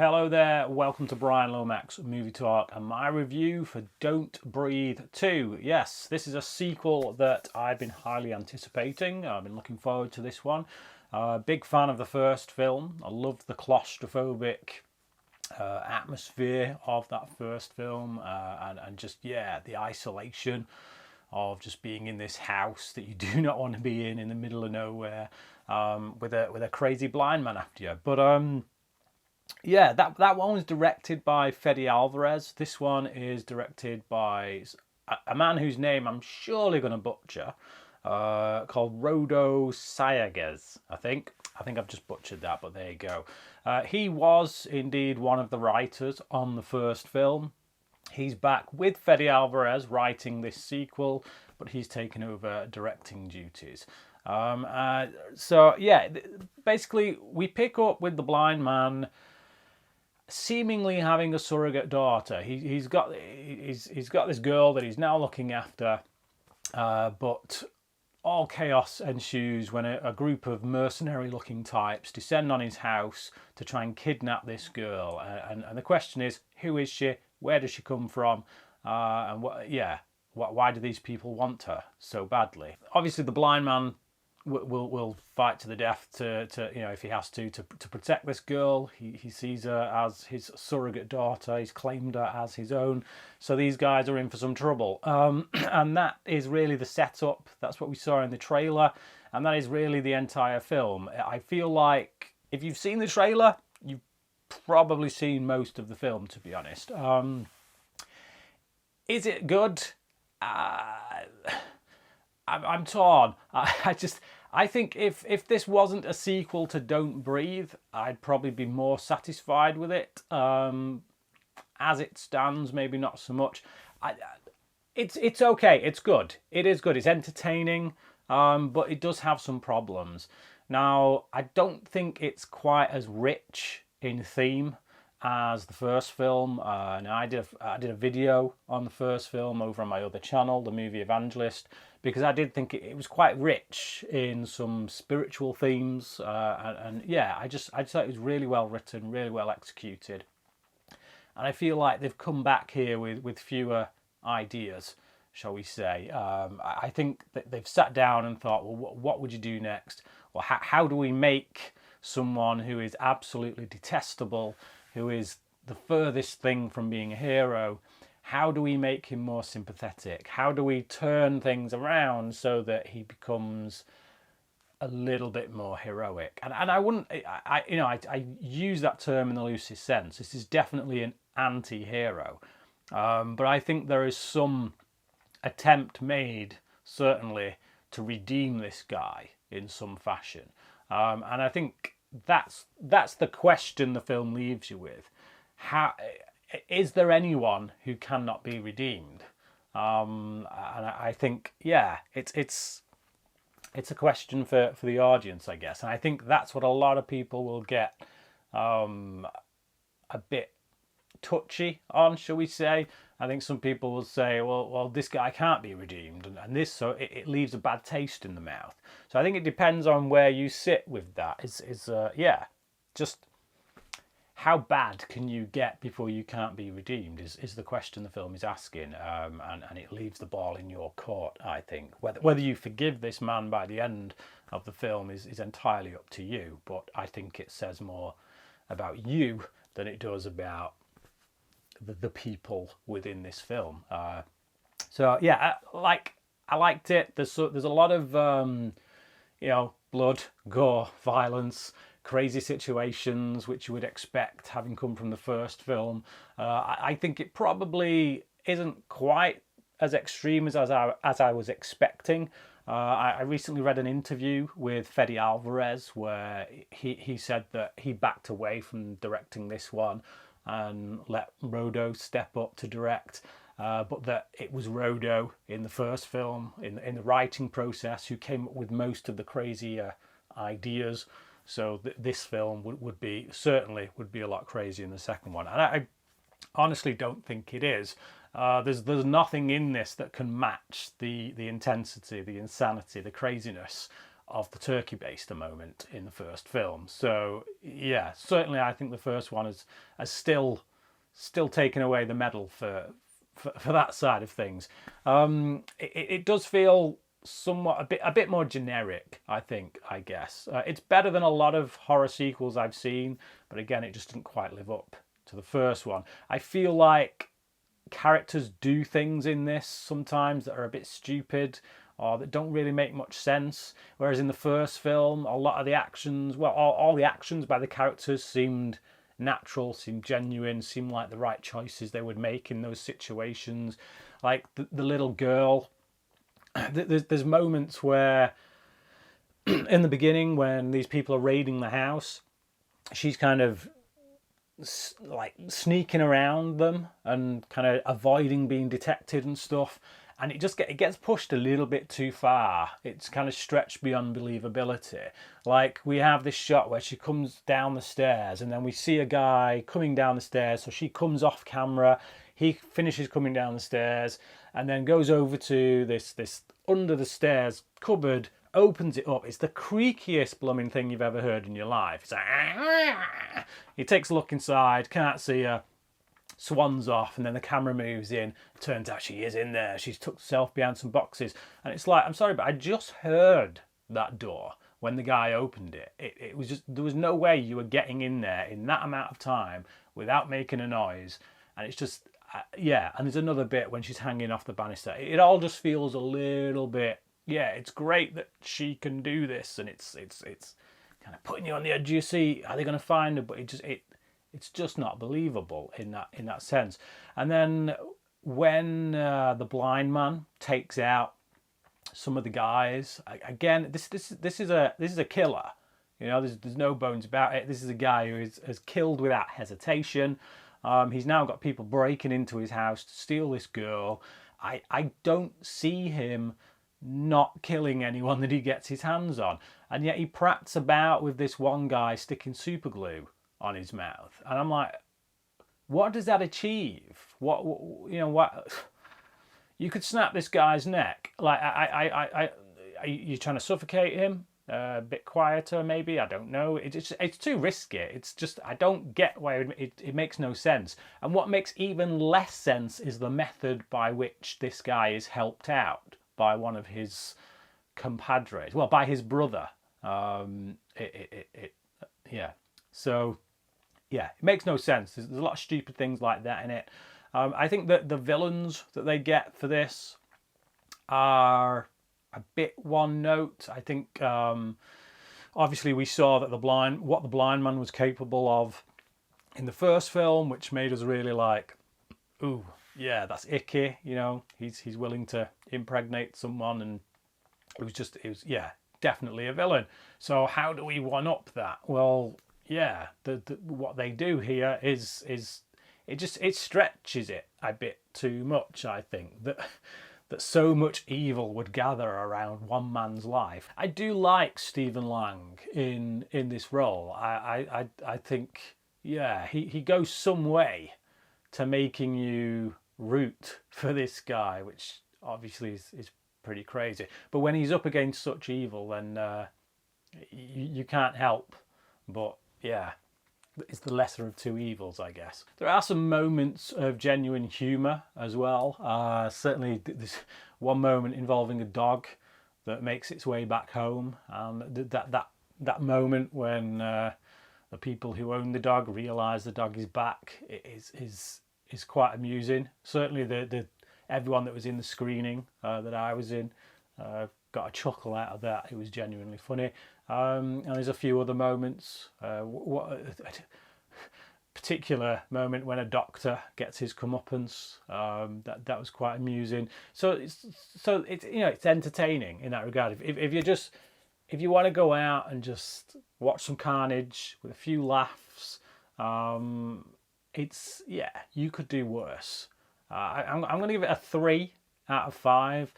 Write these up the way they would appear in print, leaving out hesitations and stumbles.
Hello there, welcome to Bryan Lomax Movie Talk and my review for Don't Breathe 2. Yes, this is a sequel that I've been highly anticipating. I've been looking forward to this one. Big fan of the first film. I love the claustrophobic atmosphere of that first film and just, yeah, the isolation of just being in this house that you do not want to be in the middle of nowhere with a crazy blind man after you. But yeah, that one was directed by Fede Alvarez. This one is directed by a man whose name I'm surely going to butcher, called Rodo Sayagues, I think. I think I've just butchered that, but there you go. He was indeed one of the writers on the first film. He's back with Fede Alvarez writing this sequel, but he's taken over directing duties. So yeah, basically we pick up with the blind man seemingly having a surrogate daughter. He's got this girl that he's now looking after, but all chaos ensues when a group of mercenary-looking types descend on his house to try and kidnap this girl. And the question is, who is she? Where does she come from? And why do these people want her so badly? Obviously, the blind man will fight to the death to if he has to protect this girl. He sees her as his surrogate daughter. He's claimed her as his own. So these guys are in for some trouble. And that is really the setup. That's what we saw in the trailer. And that is really the entire film. I feel like if you've seen the trailer, you've probably seen most of the film, to be honest. Is it good? I'm torn. I think if this wasn't a sequel to Don't Breathe, I'd probably be more satisfied with it. As it stands, maybe not so much. It's okay. It's good. It is good. It's entertaining, but it does have some problems. Now, I don't think it's quite as rich in theme as the first film. Now I did a video on the first film over on my other channel, The Movie Evangelist, because I did think it was quite rich in some spiritual themes, and yeah, I just thought it was really well written, really well executed, and I feel like they've come back here with fewer ideas, shall we say. I think that they've sat down and thought, well, what would you do next? Well, how do we make someone who is absolutely detestable, who is the furthest thing from being a hero, how do we make him more sympathetic? How do we turn things around so that he becomes a little bit more heroic? And I wouldn't, I use that term in the loosest sense. This is definitely an anti-hero. But I think there is some attempt made, certainly, to redeem this guy in some fashion. And I think that's the question the film leaves you with. How is there anyone who cannot be redeemed? And I think, yeah, it's a question for the audience, I guess. And I think that's what a lot of people will get a bit touchy on, shall we say. I think some people will say, well, this guy can't be redeemed, and this, so it leaves a bad taste in the mouth. So I think it depends on where you sit with that. Just how bad can you get before you can't be redeemed is the question the film is asking, and it leaves the ball in your court, I think. Whether you forgive this man by the end of the film is entirely up to you, but I think it says more about you than it does about the people within this film. So yeah, I liked it. There's a lot of blood, gore, violence, crazy situations which you would expect having come from the first film. I think it probably isn't quite as extreme as I was expecting. I recently read an interview with Fede Alvarez where he said that he backed away from directing this one and let Rodo step up to direct, but that it was Rodo in the first film, in the writing process, who came up with most of the crazier ideas. So this film would be a lot crazier than the second one, and I honestly don't think it is. There's nothing in this that can match the intensity, the insanity, the craziness of the turkey baster moment in the first film. So yeah, certainly I think the first one has still taken away the medal for that side of things. It does feel somewhat a bit more generic, I guess. It's better than a lot of horror sequels I've seen, but again, it just didn't quite live up to the first one. I feel like characters do things in this sometimes that are a bit stupid or that don't really make much sense, whereas in the first film a lot of the actions, well, all the actions by the characters seemed natural, seemed genuine, seemed like the right choices they would make in those situations. Like the little girl, there's moments where in the beginning when these people are raiding the house, she's kind of like sneaking around them and kind of avoiding being detected and stuff, and it gets pushed a little bit too far. It's kind of stretched beyond believability. Like we have this shot where she comes down the stairs and then we see a guy coming down the stairs, so she comes off camera, he finishes coming down the stairs and then goes over to this under the stairs cupboard, opens it up. It's the creakiest blooming thing you've ever heard in your life. It's like, he takes a look inside, can't see her, swans off, and then the camera moves in. Turns out she is in there. She's tucked herself behind some boxes. And it's like, I'm sorry, but I just heard that door when the guy opened it. It was just, there was no way you were getting in there in that amount of time without making a noise. And it's just, yeah. And there's another bit when she's hanging off the banister. It all just feels a little bit, yeah, it's great that she can do this, and it's kind of putting you on the edge of your seat. Are they going to find her? But it's just not believable in that sense. And then when the blind man takes out some of the guys, again, this is a killer. You know, there's no bones about it. This is a guy who has killed without hesitation. He's now got people breaking into his house to steal this girl. I don't see him not killing anyone that he gets his hands on, and yet he prats about with this one guy sticking super glue on his mouth, and I'm like, what does that achieve? What you know, what you could snap this guy's neck. Like, you're trying to suffocate him, a bit quieter maybe, I don't know. It's too risky. It's just, I don't get why it makes no sense. And what makes even less sense is the method by which this guy is helped out by one of his compadres, well, by his brother. Yeah. So, yeah, it makes no sense. There's a lot of stupid things like that in it. I think that the villains that they get for this are a bit one note. I think obviously we saw that what the blind man was capable of in the first film, which made us really like, ooh, yeah, that's icky. You know, he's willing to impregnate someone, and it was yeah, definitely a villain. So how do we one up that? Well, yeah, what they do here is it stretches it a bit too much. I think that so much evil would gather around one man's life. I do like Stephen Lang in this role. I think, yeah, he goes some way to making you root for this guy, which obviously is pretty crazy. But when he's up against such evil, then you can't help but, yeah, it's the lesser of two evils, I guess. There are some moments of genuine humour as well. Certainly there's one moment involving a dog that makes its way back home. That moment when the people who own the dog realise the dog is back is quite amusing. Certainly the everyone that was in the screening that I was in got a chuckle out of that. It was genuinely funny. And there's a few other moments. Particular moment when a doctor gets his comeuppance. That was quite amusing. So it's you know, it's entertaining in that regard. If you want to go out and just watch some carnage with a few laughs, it's, yeah, you could do worse. I'm going to give it a 3 out of 5.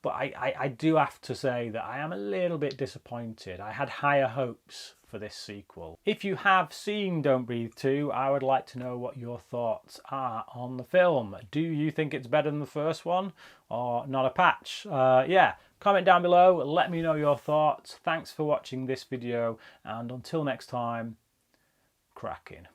But I do have to say that I am a little bit disappointed. I had higher hopes for this sequel. If you have seen Don't Breathe 2, I would like to know what your thoughts are on the film. Do you think it's better than the first one, or not a patch? Yeah, Comment down below, let me know your thoughts. Thanks for watching this video, and until next time, cracking.